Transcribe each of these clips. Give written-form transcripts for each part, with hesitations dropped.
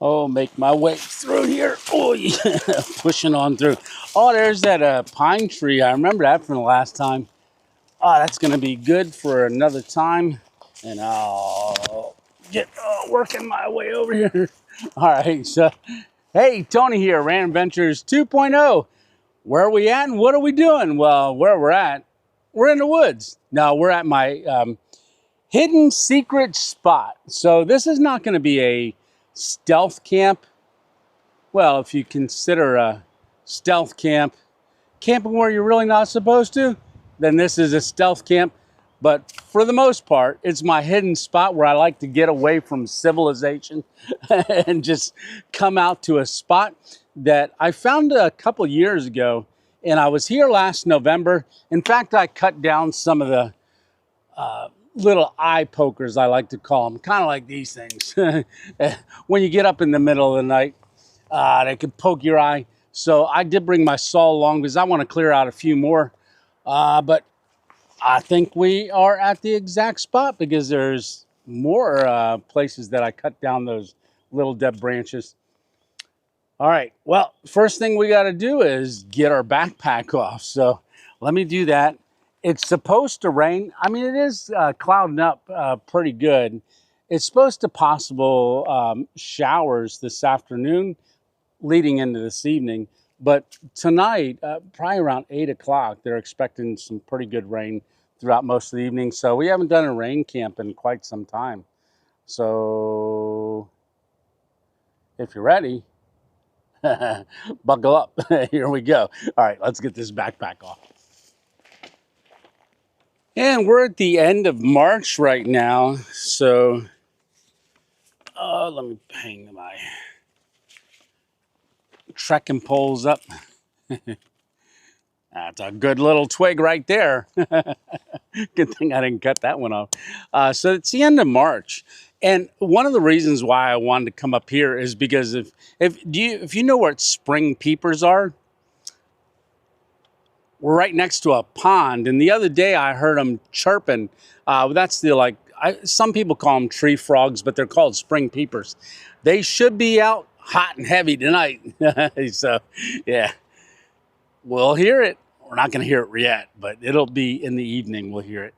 Oh, make my way through here. Oh, yeah. Pushing on through. Oh, there's that pine tree. I remember that from the last time. Oh, that's going to be good for another time. And I'll get working my way over here. All right. So, hey, Tony here, Random Ventures 2.0. Where are we at and what are we doing? Well, where we're at, we're in the woods. Now, we're at my hidden secret spot. So this is not going to be a stealth camp. Well, if you consider a stealth camp camping where you're really not supposed to, then this is a stealth camp. But for the most part, it's my hidden spot where I like to get away from civilization and just come out to a spot that I found a couple years ago. And I was here last November. In fact, I cut down some of the little eye pokers, I like to call them, kind of like these things. When you get up in the middle of the night, they can poke your eye. So I did bring my saw along because I want to clear out a few more. But I think we are at the exact spot because there's more places that I cut down those little dead branches. All right, well, first thing we got to do is get our backpack off. So let me do that. It's supposed to rain. I mean, it is clouding up pretty good. It's supposed to possible showers this afternoon leading into this evening. But tonight, probably around 8 o'clock, they're expecting some pretty good rain throughout most of the evening. So we haven't done a rain camp in quite some time. So if you're ready, buckle up. Here we go. All right, let's get this backpack off. And we're at the end of March right now. So let me hang my trekking poles up. That's a good little twig right there. Good thing I didn't cut that one off. So it's the end of March. And one of the reasons why I wanted to come up here is because if you know where spring peepers are, we're right next to a pond. And the other day I heard them chirping. That's the some people call them tree frogs, but they're called spring peepers. They should be out hot and heavy tonight. So yeah, we'll hear it. We're not going to hear it yet, but it'll be in the evening. We'll hear it.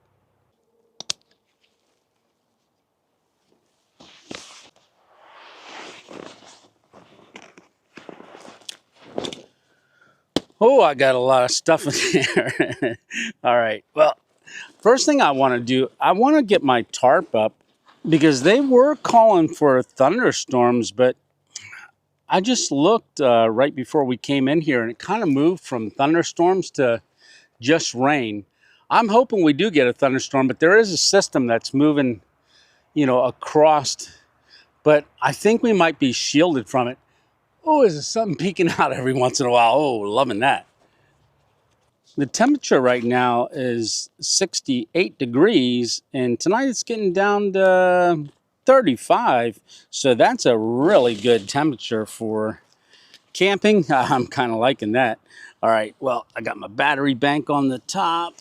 Oh, I got a lot of stuff in there. All right. Well, first thing I want to do, I want to get my tarp up because they were calling for thunderstorms, but I just looked right before we came in here and it kind of moved from thunderstorms to just rain. I'm hoping we do get a thunderstorm, but there is a system that's moving, across, but I think we might be shielded from it. Oh, is there something peeking out every once in a while? Oh, loving that. The temperature right now is 68 degrees, and tonight it's getting down to 35. So that's a really good temperature for camping. I'm kind of liking that. All right, well, I got my battery bank on the top,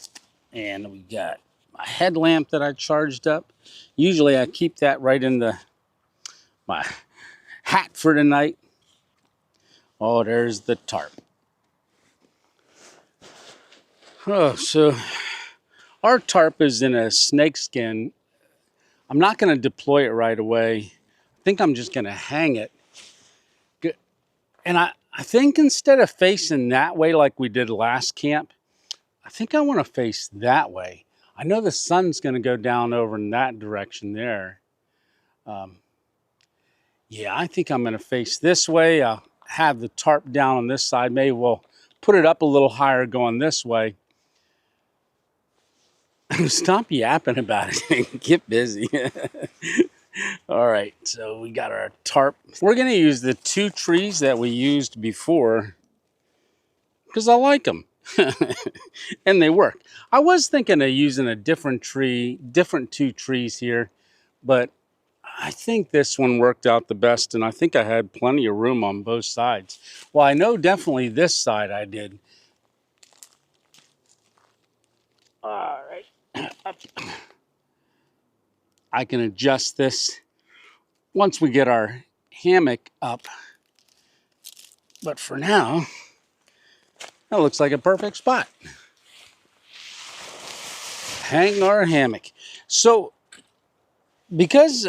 and we got my headlamp that I charged up. Usually I keep that right in my hat for the night. Oh, there's the tarp. Oh, so our tarp is in a snakeskin. I'm not going to deploy it right away. I think I'm just going to hang it. And I think instead of facing that way like we did last camp, I think I want to face that way. I know the sun's going to go down over in that direction there. Yeah, I think I'm going to face this way. I'll have the tarp down on this side. Maybe we'll put it up a little higher going this way. Stop yapping about it. Get busy. All right, so we got our tarp. We're going to use the two trees that we used before because I like them and they work. I was thinking of using a different two trees here, but I think this one worked out the best, and I think I had plenty of room on both sides. Well, I know definitely this side I did. All right. I can adjust this once we get our hammock up. But for now, that looks like a perfect spot. Hang our hammock. So, because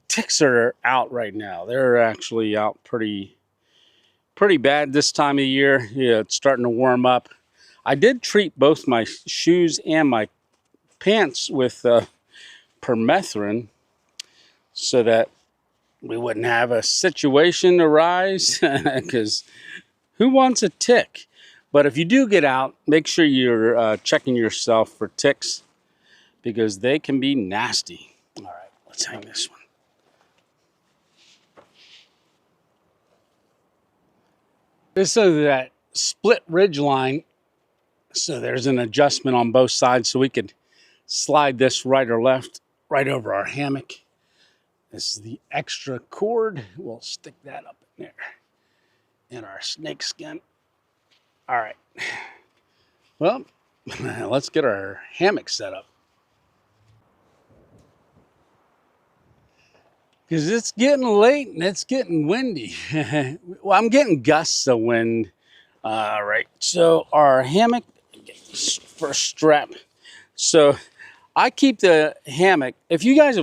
ticks are out right now, they're actually out pretty bad this time of year. Yeah, it's starting to warm up. I did treat both my shoes and my pants with permethrin so that we wouldn't have a situation arise, because who wants a tick? But if you do get out, make sure you're checking yourself for ticks, because they can be nasty. All right, let's hang this one. This is that split ridge line, so there's an adjustment on both sides, so we could slide this right or left right over our hammock. This is the extra cord. We'll stick that up in there in our snake skin. All right. Well, let's get our hammock set up, because it's getting late and it's getting windy. Well, I'm getting gusts of wind. All right. So our hammock first strap. So I keep the hammock. If you guys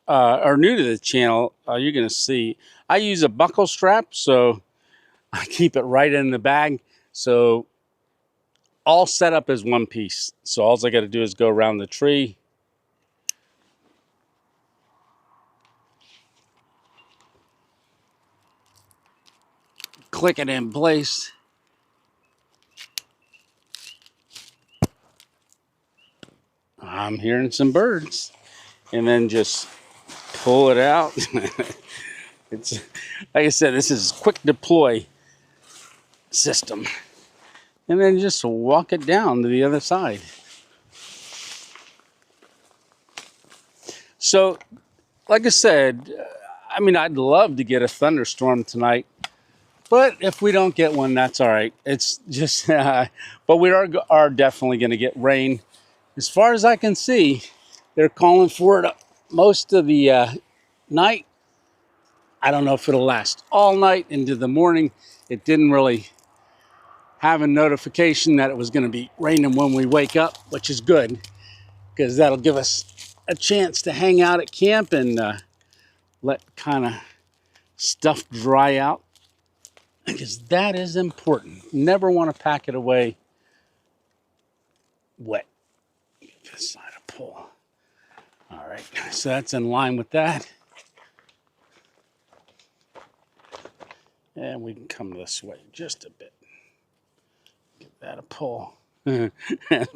are new to the channel, you're going to see I use a buckle strap, so I keep it right in the bag. So all set up as one piece. So all I got to do is go around the tree. Click it in place. I'm hearing some birds. And then just pull it out. It's, like I said, this is quick deploy system. And then just walk it down to the other side. So, like I said, I mean, I'd love to get a thunderstorm tonight, but if we don't get one, that's all right. It's just, but we are definitely going to get rain. As far as I can see, they're calling for it most of the night. I don't know if it'll last all night into the morning. It didn't really have a notification that it was going to be raining when we wake up, which is good, because that'll give us a chance to hang out at camp and let kind of stuff dry out, because that is important. Never want to pack it away wet. Give this side a pull. All right, so that's in line with that. And we can come this way just a bit. Give that a pull.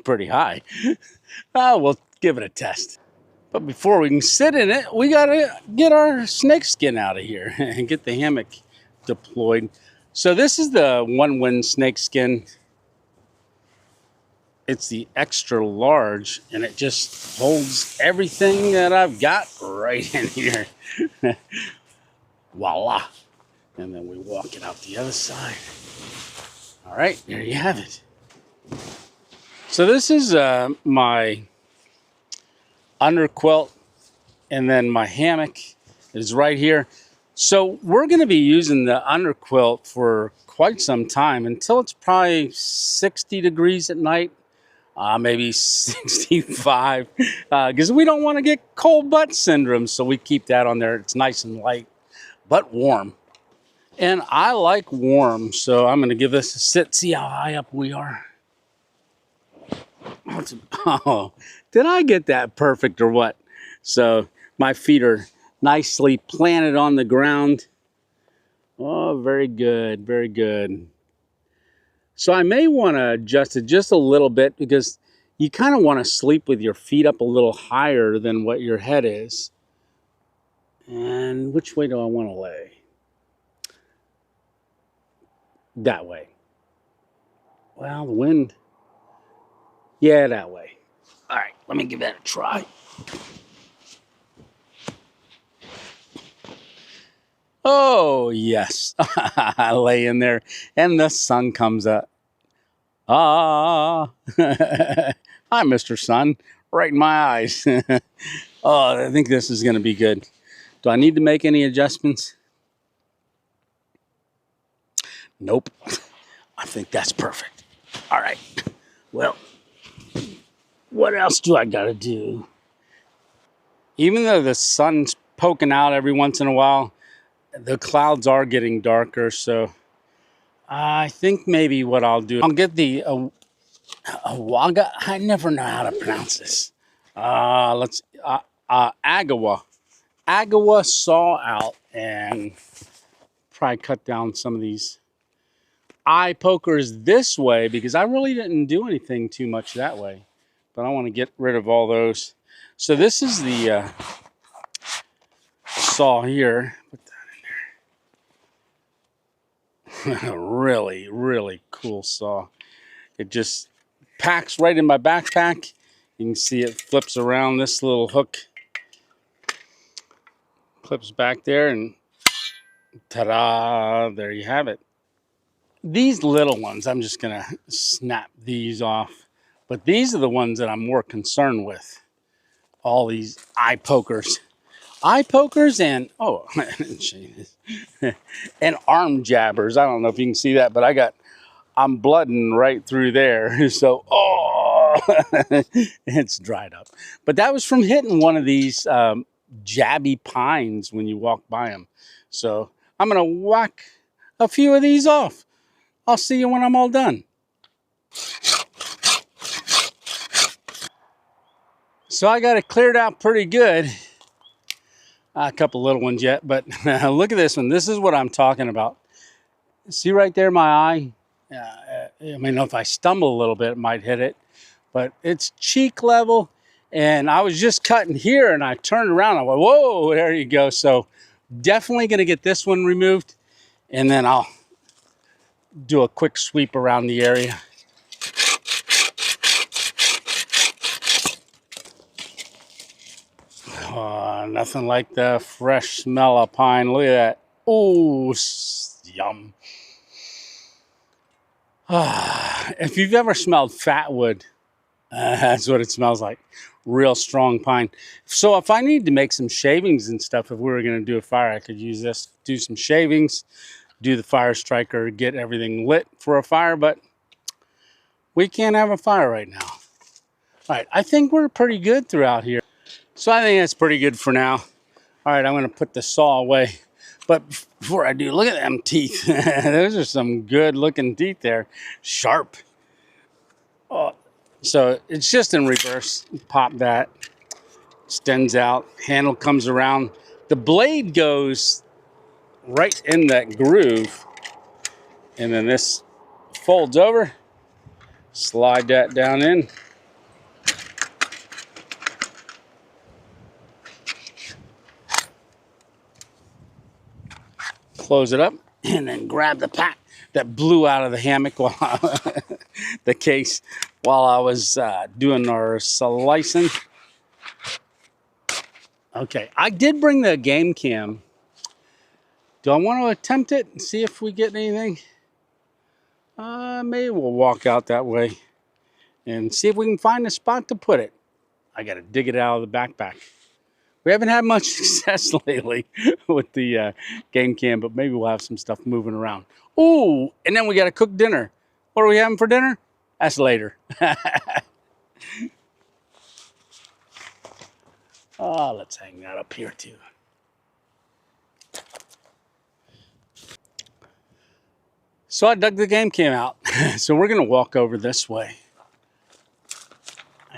Pretty high. We'll give it a test. But before we can sit in it, we got to get our snake skin out of here and get the hammock deployed. So this is the One Wind snake skin. It's the extra large, and it just holds everything that I've got right in here. Voila. And then we walk it out the other side. All right, there you have it. So this is my underquilt, and then my hammock is right here. So we're going to be using the underquilt for quite some time, until it's probably 60 degrees at night, maybe 65, because we don't want to get cold butt syndrome, so we keep that on there. It's nice and light, but warm. And I like warm, so I'm going to give this a sit, see how high up we are. Oh, did I get that perfect or what? So my feet are nicely planted on the ground. Oh, very good, very good. So I may want to adjust it just a little bit, because you kind of want to sleep with your feet up a little higher than what your head is. And which way do I want to lay? That way. Well, the wind. Yeah, that way. All right, let me give that a try. Oh, yes. I lay in there and the sun comes up. Ah. Hi, Mr. Sun. Right in my eyes. Oh, I think this is going to be good. Do I need to make any adjustments? Nope. I think that's perfect. All right. Well, what else do I got to do? Even though the sun's poking out every once in a while, the clouds are getting darker. So I think maybe what I'll do, I'll get the Awaga. I never know how to pronounce this. Agawa saw out and probably cut down some of these eye pokers this way, because I really didn't do anything too much that way, but I want to get rid of all those. So this is the saw here. Put that in there. Really, really cool saw. It just packs right in my backpack. You can see it flips around. This little hook clips back there, and ta-da, there you have it. These little ones, I'm just gonna snap these off, but these are the ones that I'm more concerned with. All these eye pokers and and arm jabbers. I don't know if you can see that, but I'm blooding right through there. So it's dried up, but that was from hitting one of these jabby pines when you walk by them. So I'm gonna whack a few of these off. I'll see you when I'm all done. So I got it cleared out pretty good. A couple little ones yet, but look at this one. This is what I'm talking about. See right there, my eye? I mean, if I stumble a little bit, it might hit it, but it's cheek level. And I was just cutting here and I turned around. I went, whoa, there you go. So definitely going to get this one removed, and then I'll do a quick sweep around the area. Oh, nothing like the fresh smell of pine. Look at that. Oh, yum. If you've ever smelled fat wood, that's what it smells like. Real strong pine. So if I need to make some shavings and stuff, if we were going to do a fire, I could use this, do some shavings, do the fire striker, get everything lit for a fire, but we can't have a fire right now. All right, I think we're pretty good throughout here. So I think that's pretty good for now. All right, I'm going to put the saw away. But before I do, look at them teeth. Those are some good looking teeth there. Sharp. Oh, so it's just in reverse. Pop that. Extends out. Handle comes around. The blade goes right in that groove. And then this folds over. Slide that down in. Close it up, and then grab the pack that blew out of the hammock while the case while I was doing our slicing. Okay, I did bring the game cam. Do I want to attempt it and see if we get anything? Maybe we'll walk out that way and see if we can find a spot to put it. I got to dig it out of the backpack. We haven't had much success lately with the game cam, but maybe we'll have some stuff moving around. Ooh, and then we got to cook dinner. What are we having for dinner? That's later. Oh, let's hang that up here too. So I dug the game cam out. So we're going to walk over this way.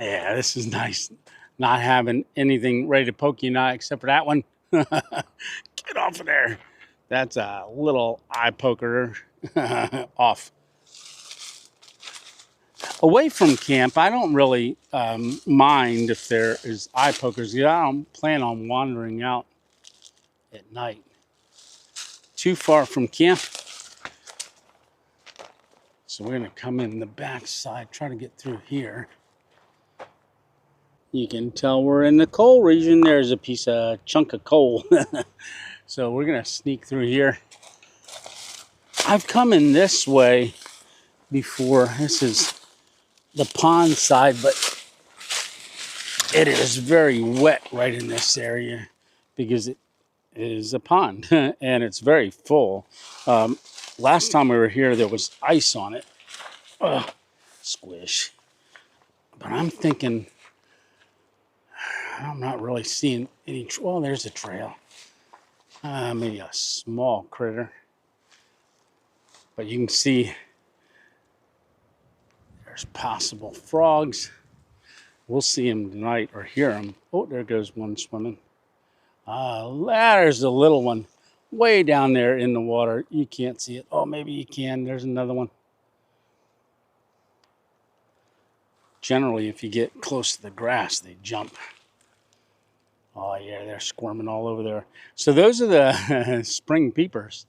Yeah, this is nice. Not having anything ready to poke you in the eye except for that one. Get off of there. That's a little eye poker. Off. Away from camp, I don't really mind if there is eye pokers. I don't plan on wandering out at night. Too far from camp. So we're going to come in the back side, try to get through here. You can tell we're in the coal region. There's a chunk of coal. So we're going to sneak through here. I've come in this way before. This is the pond side, but it is very wet right in this area because is a pond, and it's very full. Last time we were here, there was ice on it. Ugh, squish. But I'm thinking, I'm not really seeing any. Well, there's a trail. Maybe a small critter. But you can see there's possible frogs. We'll see them tonight or hear them. Oh, there goes one swimming. There's a little one way down there in the water. You can't see it. Oh, maybe you can. There's another one. Generally, if you get close to the grass, they jump. Oh, yeah, they're squirming all over there. So those are the spring peepers.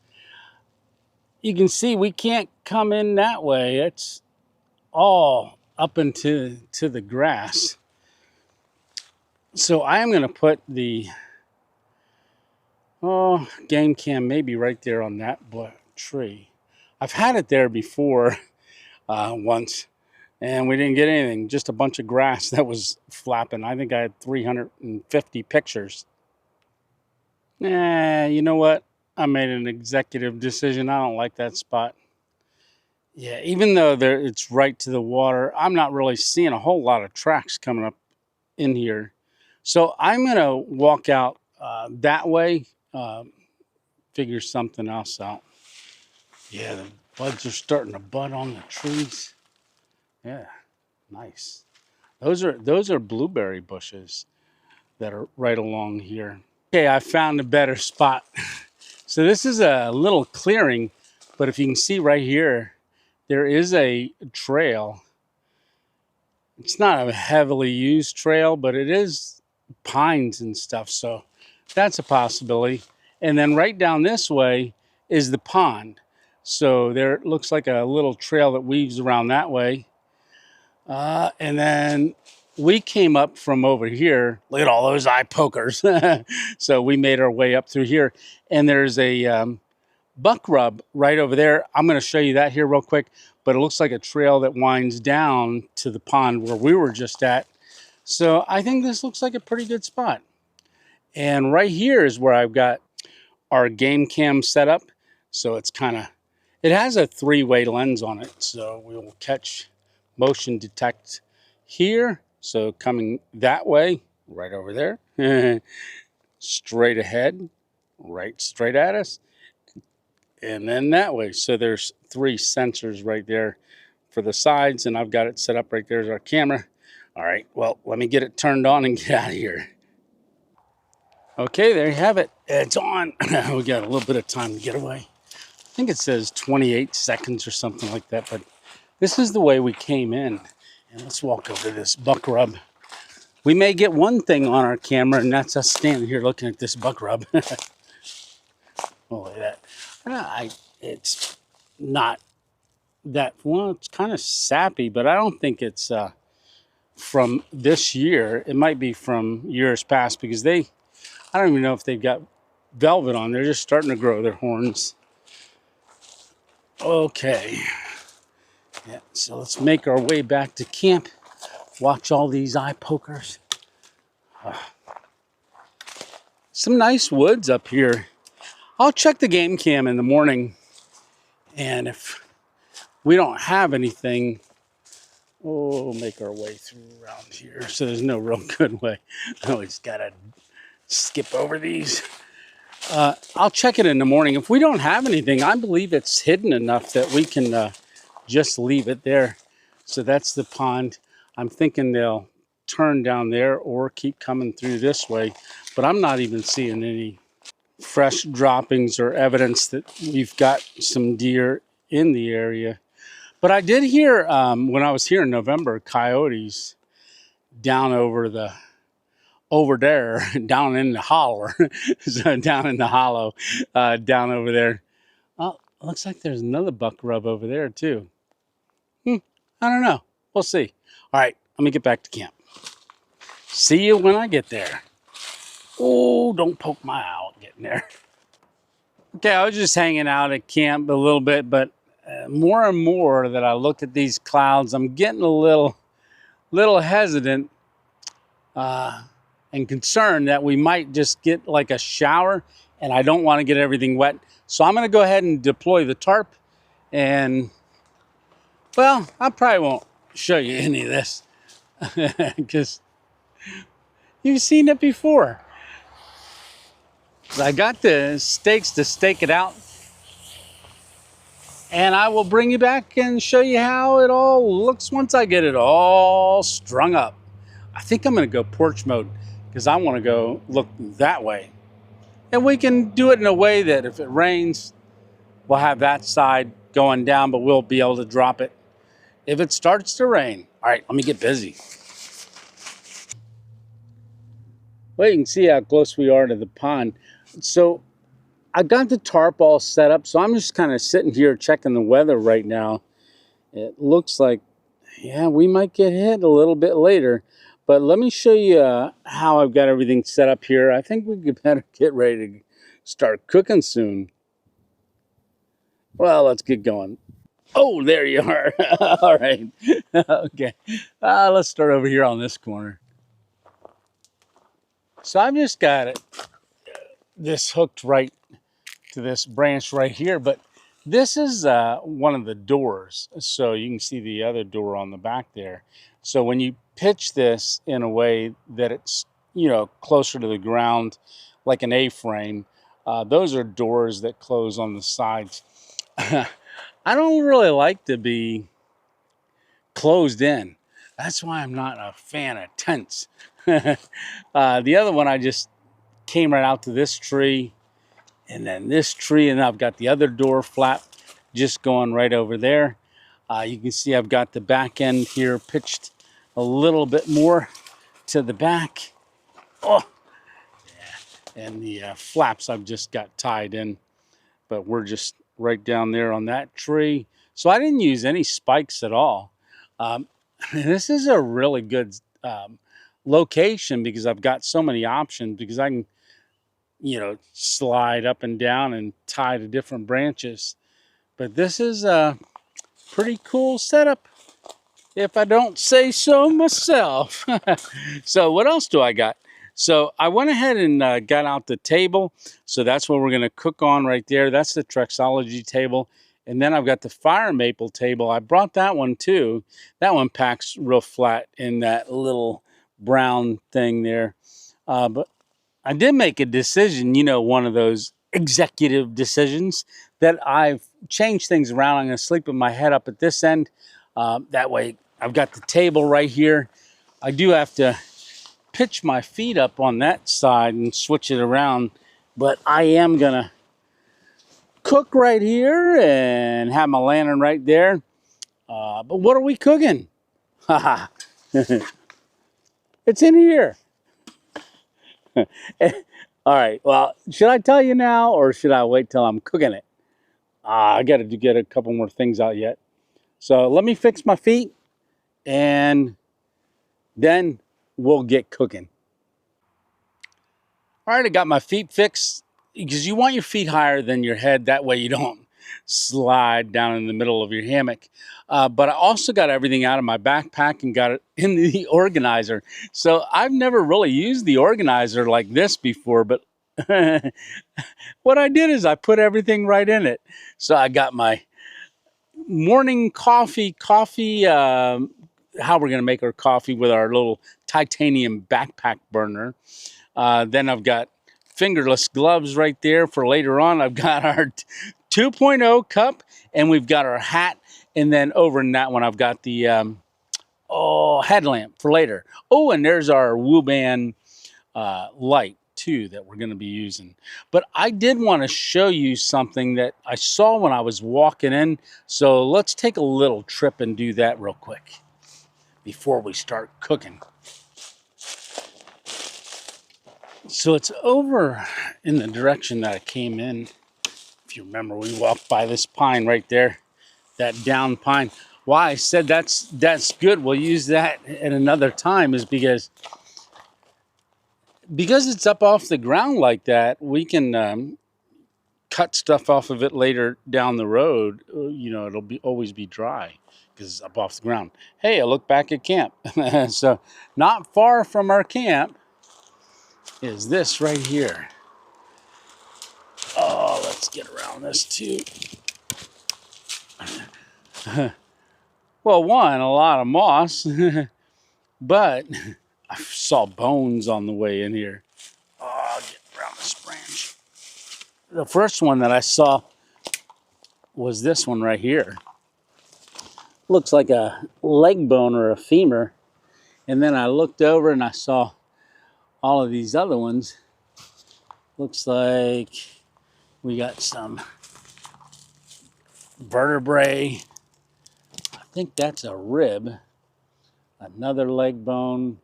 You can see we can't come in that way. It's all up into the grass. So I am going to put the game cam maybe right there on that tree. I've had it there before once, and we didn't get anything. Just a bunch of grass that was flapping. I think I had 350 pictures. You know what? I made an executive decision. I don't like that spot. Yeah, even though it's right to the water, I'm not really seeing a whole lot of tracks coming up in here. So I'm going to walk out that way, figure something else out. Yeah, the buds are starting to bud on the trees. Yeah, nice. Those are blueberry bushes that are right along here. Okay, I found a better spot. So this is a little clearing, but if you can see right here, there is a trail. It's not a heavily used trail, but it is pines and stuff, so that's a possibility. And then right down this way is the pond. So there looks like a little trail that weaves around that way. And then we came up from over here. Look at all those eye pokers. So we made our way up through here. And there's a buck rub right over there. I'm going to show you that here real quick. But it looks like a trail that winds down to the pond where we were just at. So I think this looks like a pretty good spot. And right here is where I've got our game cam set up. So it's it has a 3-way lens on it. So we will catch motion detect here. So coming that way, right over there, straight ahead, right straight at us, and then that way. So there's 3 sensors right there for the sides, and I've got it set up right there as our camera. All right, well, let me get it turned on and get out of here. Okay, there you have it. It's on. We got a little bit of time to get away. I think it says 28 seconds or something like that, but this is the way we came in. And let's walk over to this buck rub. We may get one thing on our camera, and that's us standing here looking at this buck rub. Oh, look at that. It's not that, well, it's kind of sappy, but I don't think it's from this year. It might be from years past because I don't even know if they've got velvet on. They're just starting to grow their horns. Okay. Yeah, so let's make our way back to camp. Watch all these eye pokers. Some nice woods up here. I'll check the game cam in the morning. And if we don't have anything, we'll make our way through around here. So there's no real good way. I always got to skip over these. I'll check it in the morning. If we don't have anything, I believe it's hidden enough that we can just leave it there. So that's the pond. I'm thinking they'll turn down there or keep coming through this way, but I'm not even seeing any fresh droppings or evidence that we've got some deer in the area. But I did hear when I was here in November, coyotes down over there, down in the holler, so down in the hollow, down over there. Oh, looks like there's another buck rub over there too. I don't know. We'll see. All right, let me get back to camp. See you when I get there. Oh, don't poke my eye out getting there. Okay, I was just hanging out at camp a little bit, but more and more that I look at these clouds, I'm getting a little hesitant and concerned that we might just get like a shower and I don't want to get everything wet. So I'm going to go ahead and deploy the tarp, and well, I probably won't show you any of this because you've seen it before. I got the stakes to stake it out, and I will bring you back and show you how it all looks once I get it all strung up. I think I'm going to go porch mode because I want to go look that way. And we can do it in a way that if it rains, we'll have that side going down, but we'll be able to drop it if it starts to rain. All right, let me get busy. Well, you can see how close we are to the pond. So I got the tarp all set up, so I'm just kind of sitting here checking the weather right now. It looks like, yeah, we might get hit a little bit later. But let me show you how I've got everything set up here. I think we could better get ready to start cooking soon. Well, let's get going. Oh, there you are. All right. Okay. Let's start over here on this corner. So I've just got this hooked right to this branch right here, but this is one of the doors. So you can see the other door on the back there. So when you pitch this in a way that it's, you know, closer to the ground, like an A-frame, those are doors that close on the sides. I don't really like to be closed in. That's why I'm not a fan of tents. The other one, I just came right out to this tree, and then this tree, and I've got the other door flap just going right over there. You can see I've got the back end here pitched a little bit more to the back. Oh, yeah. And the flaps I've just got tied in, but we're just right down there on that tree. So I didn't use any spikes at all. This is a really good location because I've got so many options, because I can, you know, slide up and down and tie to different branches. But this is a pretty cool setup, if I don't say so myself. So what else do I got? So I went ahead and got out the table. So that's what we're going to cook on right there. That's the Trexology table. And then I've got the fire maple table. I brought that one too. That one packs real flat in that little brown thing there. But I did make a decision, you know, one of those executive decisions, that I've changed things around. I'm going to sleep with my head up at this end. That way I've got the table right here. I do have to pitch my feet up on that side and switch it around, but I am going to cook right here and have my lantern right there. But what are we cooking? Haha. It's in here. All right, well, should I tell you now or should I wait till I'm cooking it? I got to get a couple more things out yet. So let me fix my feet and then we'll get cooking. All right, I got my feet fixed, because you want your feet higher than your head. That way you don't slide down in the middle of your hammock. But I also got everything out of my backpack and got it in the organizer. So I've never really used the organizer like this before, but what I did is I put everything right in it. So I got my morning coffee, how we're going to make our coffee with our little titanium backpack burner. Then I've got fingerless gloves right there for later on. I've got our 2.0 cup, and we've got our hat. And then over in that one, I've got the headlamp for later. Oh, and there's our Woo-Band light too that we're going to be using. But I did want to show you something that I saw when I was walking in. So let's take a little trip and do that real quick before we start cooking. So it's over in the direction that I came in. If you remember, we walked by this pine right there, that down pine. Why I said that's good, we'll use that at another time, is because it's up off the ground like that, we can cut stuff off of it later down the road. You know, it'll always be dry because it's up off the ground. Hey, I look back at camp. So not far from our camp is this right here. get around this too. Well, one, a lot of moss, but I saw bones on the way in here. Oh, I'll get around this branch. The first one that I saw was this one right here. Looks like a leg bone or a femur. And then I looked over and I saw all of these other ones. Looks like we got some vertebrae. I think that's a rib. Another leg bone.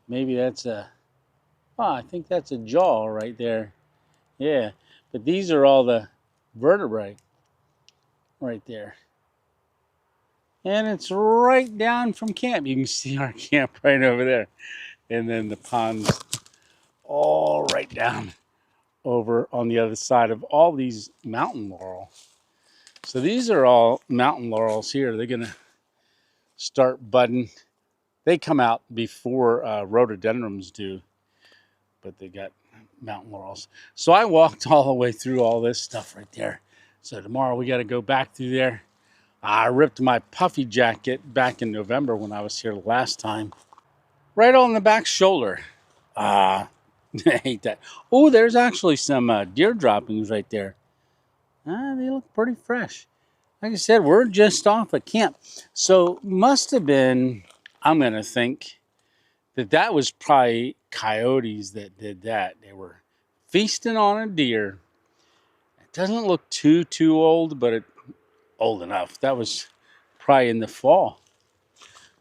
Maybe that's a, oh, I think that's a jaw right there. Yeah, but these are all the vertebrae right there. And it's right down from camp. You can see our camp right over there. And then the pond's all right down over on the other side of all these mountain laurel. So these are all mountain laurels here. They're gonna start budding. They come out before rhododendrons do, but they got mountain laurels. So I walked all the way through all this stuff right there. So tomorrow we got to go back through there. I ripped my puffy jacket back in November when I was here last time. Right on the back shoulder. I hate that. Oh, there's actually some deer droppings right there. They look pretty fresh. Like I said, we're just off at camp. So must have been, I'm going to think, that was probably coyotes that did that. They were feasting on a deer. It doesn't look too old, but it old enough. That was probably in the fall.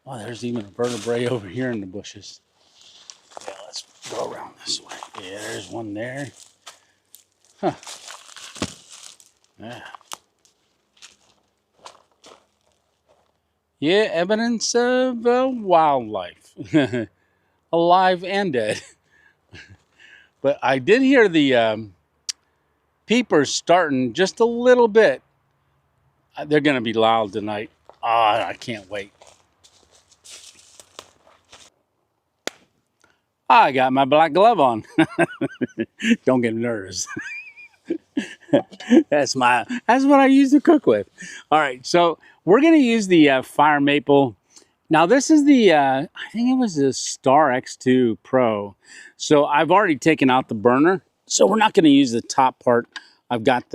Oh, there's even a vertebrae over here in the bushes. Yeah, let's go around this way. Yeah, there's one there. Huh. Yeah. Yeah, evidence of wildlife. Alive and dead. But I did hear the peepers starting just a little bit. They're going to be loud tonight. Ah, I can't wait. I got my black glove on. Don't get nervous. That's what I use to cook with. All right, so we're going to use the fire maple. Now this is the, I think it was the Star X2 Pro. So I've already taken out the burner. So we're not going to use the top part. I've got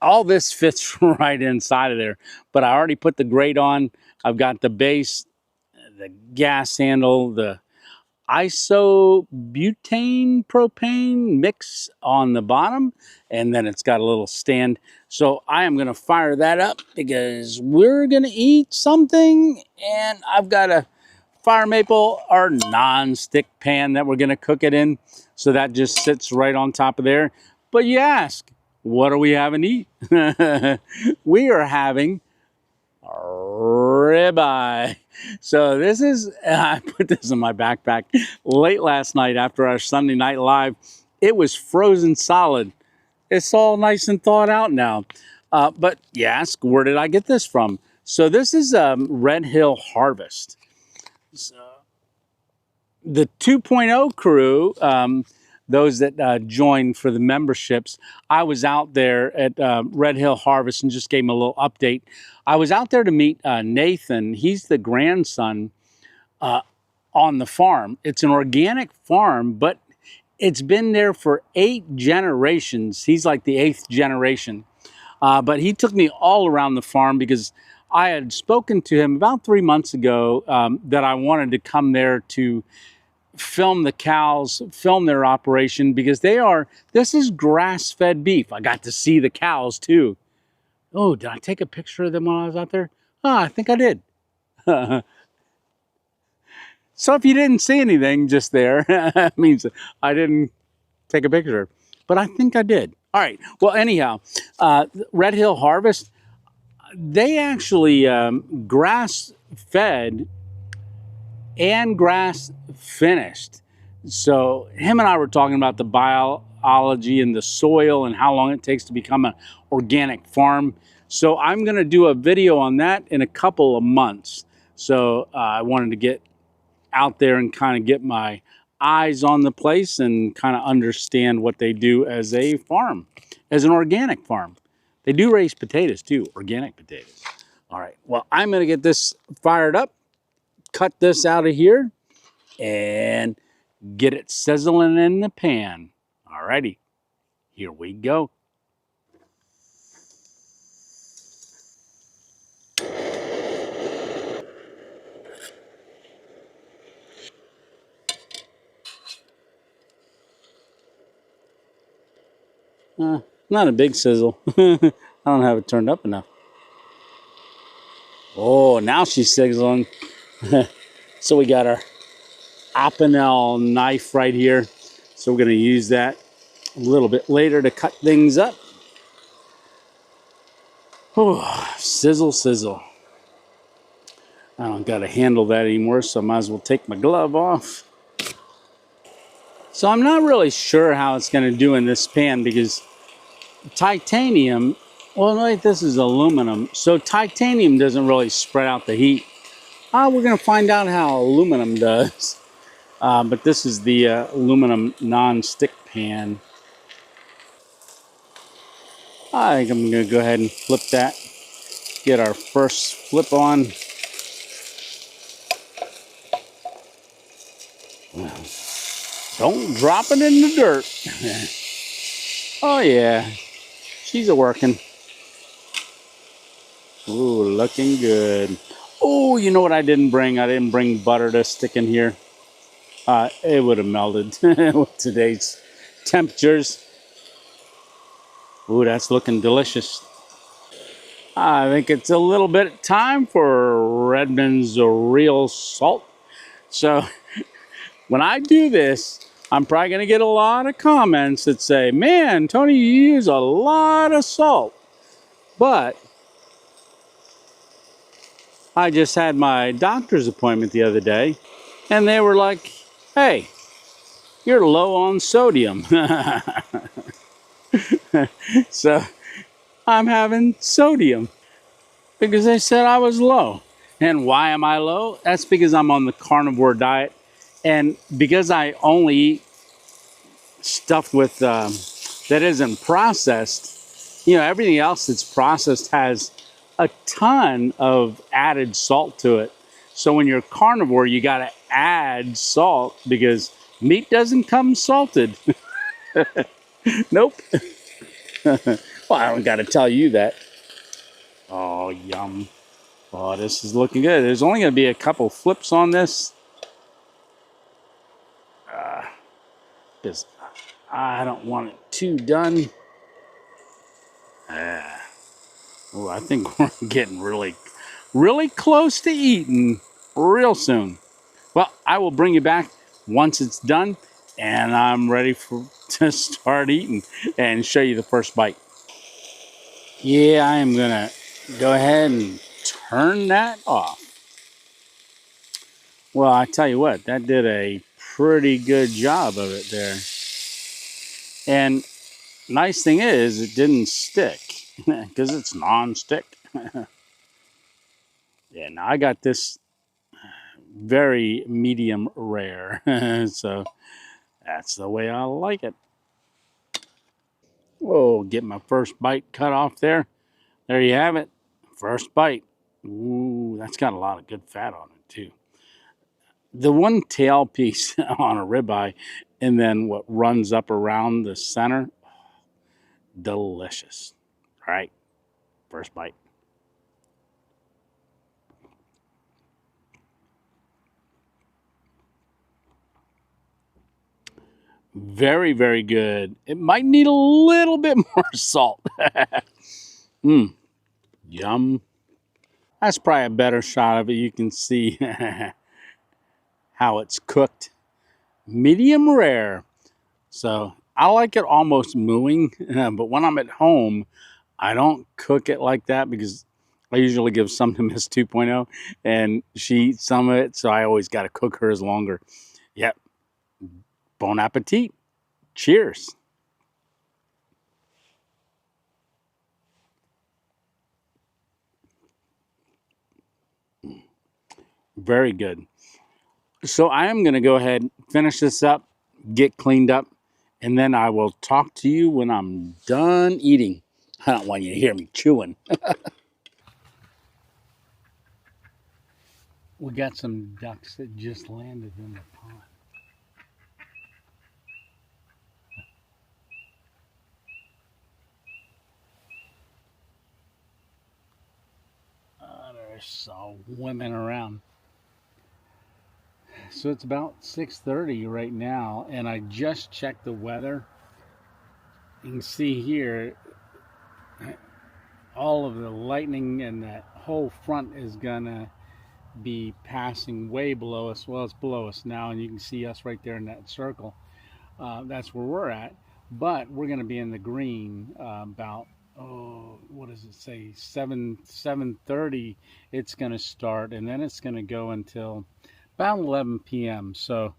all this fits right inside of there. But I already put the grate on. I've got the base, the gas handle, the isobutane propane mix on the bottom, and then it's got a little stand. So I am going to fire that up because we're going to eat something, and I've got a fire maple or non-stick pan that we're going to cook it in. So that just sits right on top of there. But you ask, what are we having to eat? We are having ribeye. So this is, I put this in my backpack late last night after our Sunday night live. It was frozen solid. It's all nice and thawed out now. But you ask, where did I get this from? So this is Red Hill Harvest. So the 2.0 crew, those that joined for the memberships, I was out there at Red Hill Harvest and just gave them a little update. I was out there to meet Nathan. He's the grandson on the farm. It's an organic farm, but it's been there for 8 generations. He's like the 8th generation. But he took me all around the farm because I had spoken to him about 3 months ago that I wanted to come there to film the cows, film their operation, because this is grass-fed beef. I got to see the cows too. Oh, did I take a picture of them when I was out there? Oh, I think I did. So if you didn't see anything just there, it means I didn't take a picture, but I think I did. All right, well, anyhow, Red Hill Harvest, they actually grass-fed and grass finished. So him and I were talking about the biology and the soil and how long it takes to become an organic farm. So I'm going to do a video on that in a couple of months. So I wanted to get out there and kind of get my eyes on the place and kind of understand what they do as a farm. as an organic farm. They do raise potatoes too, organic potatoes. All right, well, I'm gonna get this fired up, cut this out of here, and get it sizzling in the pan. All righty, here we go. Not a big sizzle. I don't have it turned up enough. Oh, now she's sizzling. So we got our Opinel knife right here. So we're going to use that a little bit later to cut things up. Oh, sizzle, sizzle. I don't got to handle that anymore, so I might as well take my glove off. So I'm not really sure how it's going to do in this pan because titanium, well, like this is aluminum, so titanium doesn't really spread out the heat. We're going to find out how aluminum does. But this is the aluminum non-stick pan. I think I'm going to go ahead and flip that. Get our first flip on. Don't drop it in the dirt. Oh yeah, she's a working. Ooh, looking good. Oh, you know what I didn't bring? I didn't bring butter to stick in here. It would have melted with today's temperatures. Ooh, that's looking delicious. I think it's a little bit time for Redmond's real salt. So when I do this, I'm probably going to get a lot of comments that say, man, Tony, you use a lot of salt. But I just had my doctor's appointment the other day, and they were like, hey, you're low on sodium. So I'm having sodium because they said I was low. And why am I low? That's because I'm on the carnivore diet. And because I only eat stuff with that isn't processed, you know, everything else that's processed has a ton of added salt to it. So when you're carnivore, you got to add salt because meat doesn't come salted. Nope. Well, I don't got to tell you that. Oh, yum. Oh, this is looking good. There's only going to be a couple flips on this. Because I don't want it too done. Oh, I think we're getting really close to eating real soon. Well, I will bring you back once it's done, and I'm ready to start eating and show you the first bite. Yeah, I am gonna go ahead and turn that off. Well, I tell you what, that did a pretty good job of it there. And nice thing is, it didn't stick because it's non-stick. Yeah, now I got this very medium rare, so that's the way I like it. Whoa, get my first bite cut off there. There you have it. First bite. Ooh, that's got a lot of good fat on it too. The one tail piece on a ribeye and then what runs up around the center, delicious. All right, first bite. Very, very good. It might need a little bit more salt. Yum. That's probably a better shot of it. You can see how it's cooked. Medium rare. So I like it almost mooing, but when I'm at home, I don't cook it like that because I usually give some to Miss 2.0 and she eats some of it. So I always got to cook hers longer. Yep. Bon appetit. Cheers. Very good. So I am going to go ahead, finish this up, get cleaned up, and then I will talk to you when I'm done eating. I don't want you to hear me chewing. We got some ducks that just landed in the pond. There's some women around. So it's about 6:30 right now, and I just checked the weather. You can see here all of the lightning, and that whole front is gonna be passing way below us. Well, it's below us now, and you can see us right there in that circle. That's where we're at, but we're gonna be in the green about, oh, what does it say, 7:30 it's gonna start, and then it's gonna go until about 11 p.m. So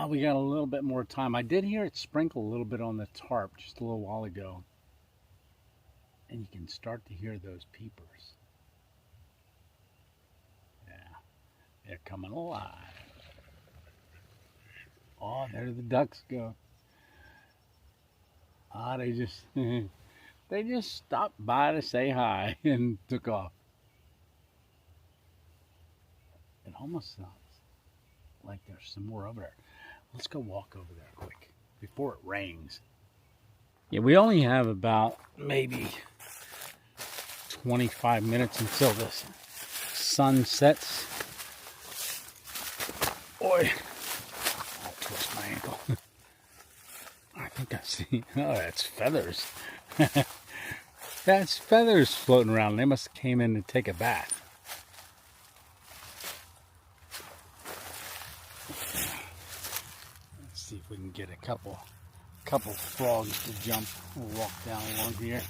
we got a little bit more time. I did hear it sprinkle a little bit on the tarp just a little while ago, and you can start to hear those peepers. Yeah, they're coming alive. Oh, there the ducks go. They just they just stopped by to say hi and took off. It almost sounds like there's some more over there. Let's go walk over there quick before it rains. Yeah, we only have about maybe 25 minutes until the sun sets. Boy, I'll twist my ankle. I think I see. Oh, that's feathers. That's feathers floating around. They must have came in to take a bath. Let's see if we can get a couple frogs to jump. We'll walk down along here.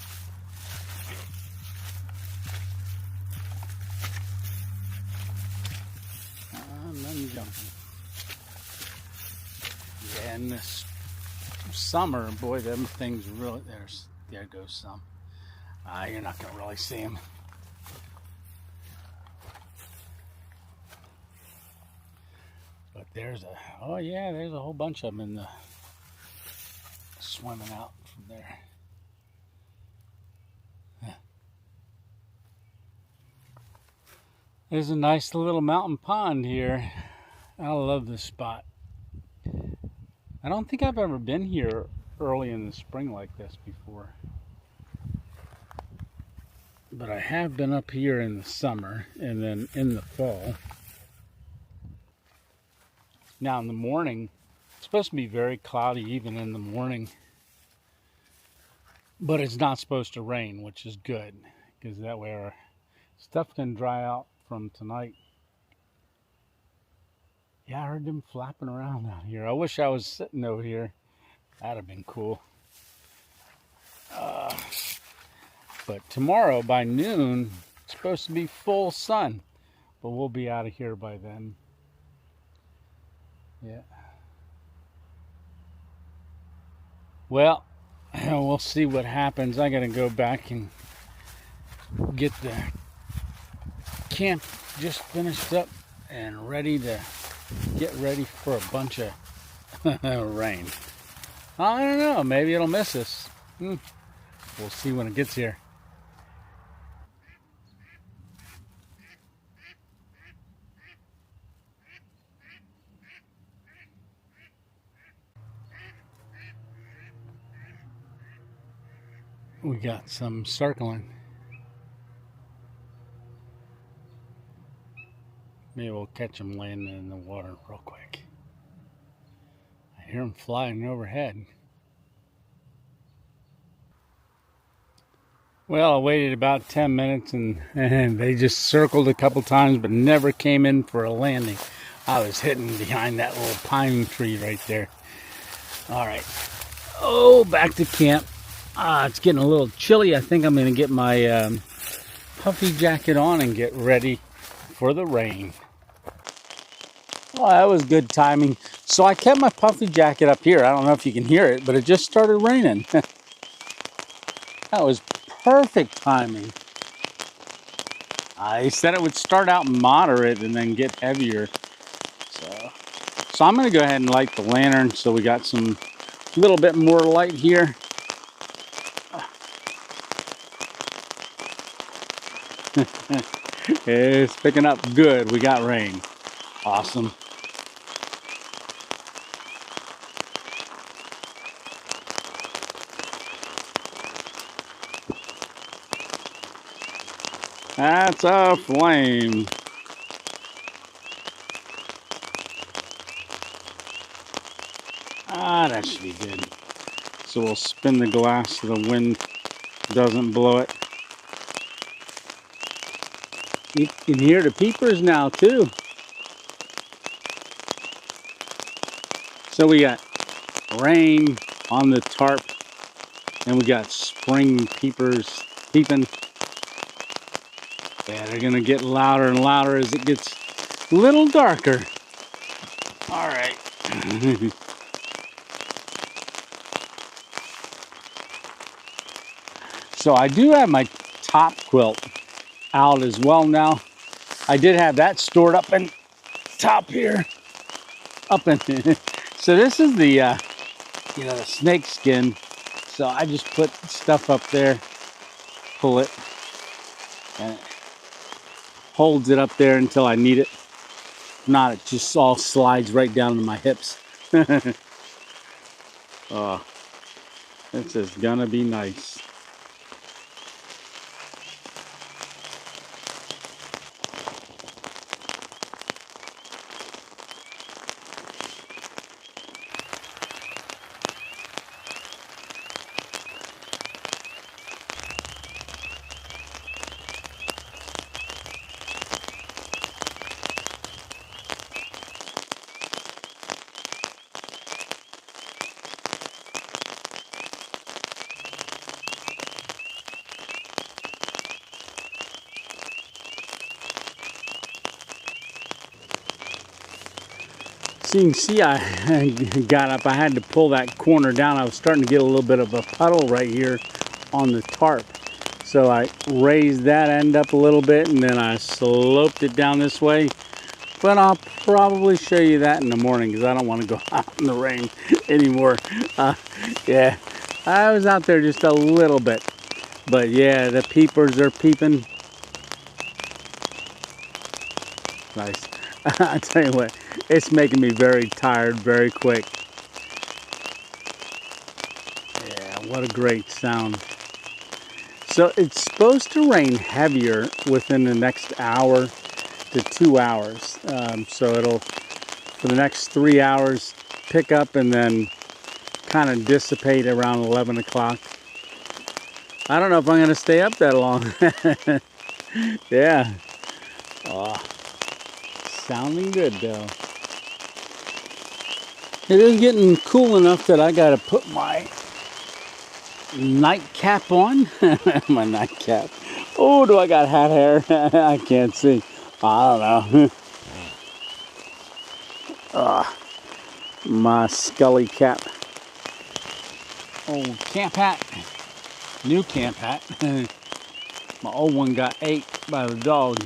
None jumping. Yeah, in this summer, boy, them things really, there goes some. You're not going to really see them. But there's a whole bunch of them in the swimming out from there. There's a nice little mountain pond here. I love this spot. I don't think I've ever been here early in the spring like this before. But I have been up here in the summer and then in the fall. Now in the morning, it's supposed to be very cloudy even in the morning. But it's not supposed to rain, which is good, because that way our stuff can dry out from tonight. Yeah, I heard them flapping around out here. I wish I was sitting over here. That'd have been cool. But tomorrow by noon, it's supposed to be full sun. But we'll be out of here by then. Yeah. Well, we'll see what happens. I gotta go back and get the camp just finished up and ready to get ready for a bunch of rain. I don't know, maybe it'll miss us. We'll see when it gets here. We got some circling. Maybe we'll catch them landing in the water real quick. I hear them flying overhead. Well, I waited about 10 minutes and they just circled a couple times but never came in for a landing. I was hidden behind that little pine tree right there. All right. Oh, back to camp. It's getting a little chilly. I think I'm going to get my puffy jacket on and get ready for the rain. Well, that was good timing. So I kept my puffy jacket up here. I don't know if you can hear it, but it just started raining. That was perfect timing. I said it would start out moderate and then get heavier. So I'm going to go ahead and light the lantern so we got some A little bit more light here. It's picking up good. We got rain. Awesome. That's a flame. Ah, that should be good. So we'll spin the glass so the wind doesn't blow it. You can hear the peepers now too. So we got rain on the tarp, and we got spring peepers peeping. Yeah, they're gonna get louder and louder as it gets a little darker. All right. So I do have my top quilt out as well now. I did have that stored up in top here. Up in so this is the you know, the snake skin. So I just put stuff up there, pull it, and it holds it up there until I need it. If not, it just all slides right down to my hips. Oh, this is gonna be nice. So you can see I got up, I had to pull that corner down. I was starting to get a little bit of a puddle right here on the tarp. So I raised that end up a little bit and then I sloped it down this way. But I'll probably show you that in the morning because I don't want to go out in the rain anymore. Yeah, I was out there just a little bit. But yeah, the peepers are peeping. Nice. I tell you what, it's making me very tired very quick. Yeah, what a great sound. So it's supposed to rain heavier within the next hour to 2 hours. So it'll, for the next 3 hours, pick up and then kind of dissipate around 11 o'clock. I don't know if I'm going to stay up that long. Yeah. Oh. Sounding good though. It is getting cool enough that I gotta put my nightcap on. My nightcap. Oh, do I got hat hair? I can't see. I don't know. My scully cap. Old camp hat. New camp hat. My old one got ate by the dog.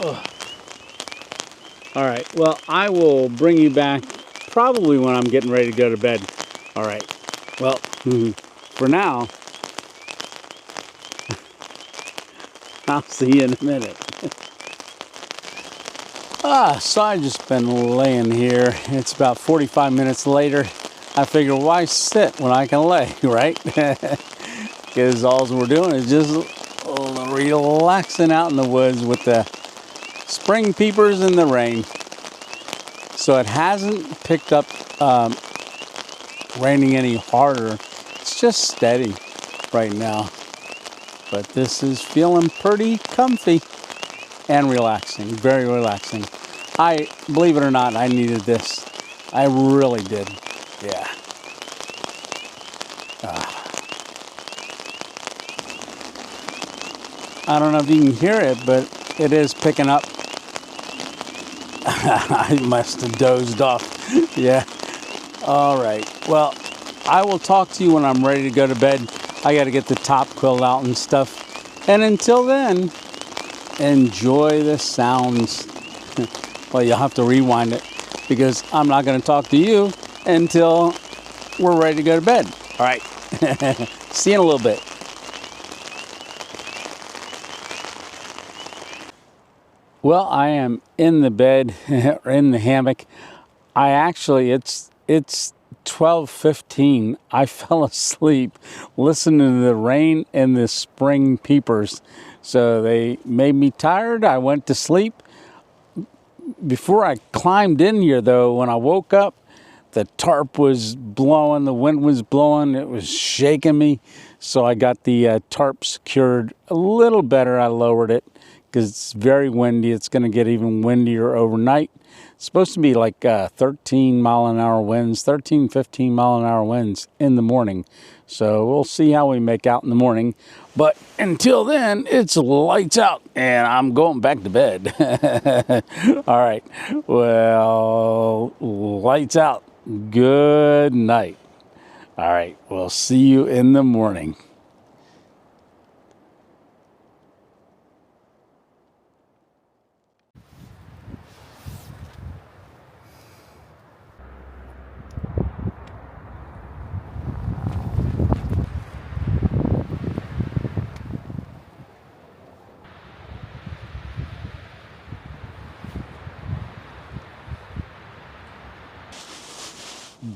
Ugh. All right, well, I will bring you back probably when I'm getting ready to go to bed. All right, well, for now, I'll see you in a minute. So I just been laying here. It's about 45 minutes later. I figure, why sit when I can lay, right? Because all we're doing is just relaxing out in the woods with the spring peepers in the rain. So it hasn't picked up raining any harder. It's just steady right now. But this is feeling pretty comfy and relaxing, very relaxing. Believe it or not, I needed this. I really did. Yeah. I don't know if you can hear it, but it is picking up. I must have dozed off. Yeah. All right. Well, I will talk to you when I'm ready to go to bed. I got to get the top quilt out and stuff. And until then, enjoy the sounds. Well, you'll have to rewind it because I'm not going to talk to you until we're ready to go to bed. All right, see you in a little bit. Well, I am in the bed, or in the hammock. I actually, it's 12:15. I fell asleep listening to the rain and the spring peepers. So they made me tired. I went to sleep. Before I climbed in here, though, when I woke up, the tarp was blowing, the wind was blowing, it was shaking me. So I got the tarp secured a little better. I lowered it because it's very windy. It's going to get even windier overnight. It's supposed to be like 13 mile an hour winds, 13, 15 mile an hour winds in the morning. So we'll see how we make out in the morning. But until then, it's lights out and I'm going back to bed. All right. Well, lights out. Good night. All right. We'll see you in the morning.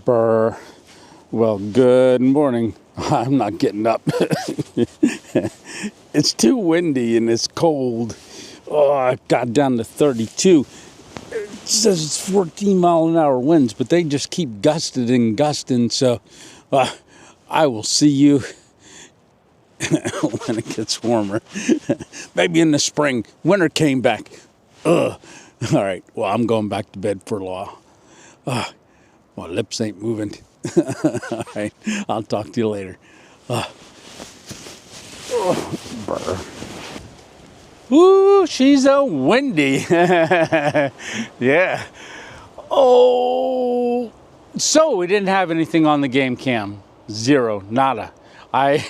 Brr. Well, good morning. I'm not getting up. It's too windy and it's cold. Oh, I got down to 32. It says it's 14 mile an hour winds, but they just keep gusting and gusting. So I will see you when it gets warmer. Maybe in the spring. Winter came back. Ugh. All right. Well, I'm going back to bed for a while. My lips ain't moving. All right. I'll talk to you later. Brr. Ooh, she's a windy. Yeah. Oh. So we didn't have anything on the game cam. Zero. Nada. I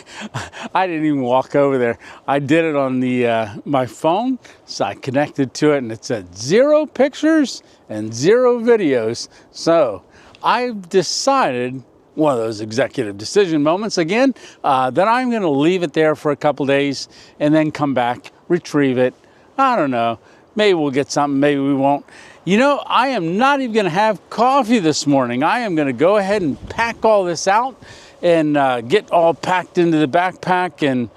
didn't even walk over there. I did it on the my phone, so I connected to it, and it said 0 pictures and 0 videos. So I've decided, one of those executive decision moments again, that I'm going to leave it there for a couple days and then come back, retrieve it. I don't know. Maybe we'll get something. Maybe we won't. You know, I am not even going to have coffee this morning. I am going to go ahead and pack all this out and get all packed into the backpack and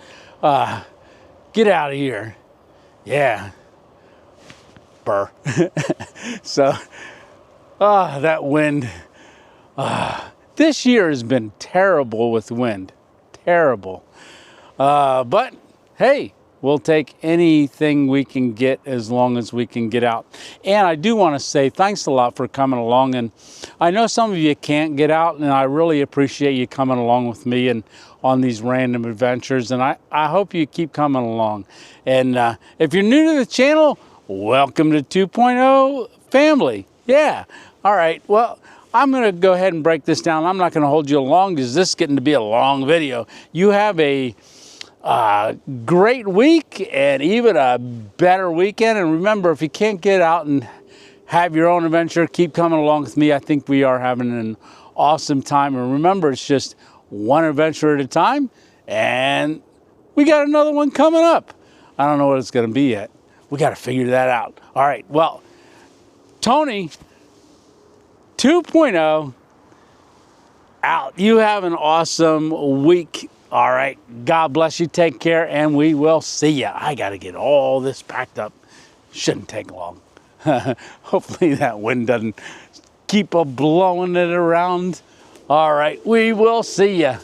get out of here. Yeah. Brr. So, that wind. This year has been terrible with wind. Terrible. But, hey, we'll take anything we can get as long as we can get out. And I do want to say thanks a lot for coming along. And I know some of you can't get out, and I really appreciate you coming along with me and on these random adventures. And I hope you keep coming along. And if you're new to the channel, welcome to 2.0 family. Yeah. All right. Well, I'm going to go ahead and break this down. I'm not going to hold you long because this is getting to be a long video. You have a great week and even a better weekend. And remember, if you can't get out and have your own adventure, keep coming along with me. I think we are having an awesome time. And remember, it's just one adventure at a time. And we got another one coming up. I don't know what it's going to be yet. We got to figure that out. All right. Well, Tony 2.0 out. You have an awesome week. All right. God bless you. Take care, and we will see you. I got to get all this packed up. Shouldn't take long. Hopefully that wind doesn't keep blowing it around. All right. We will see you.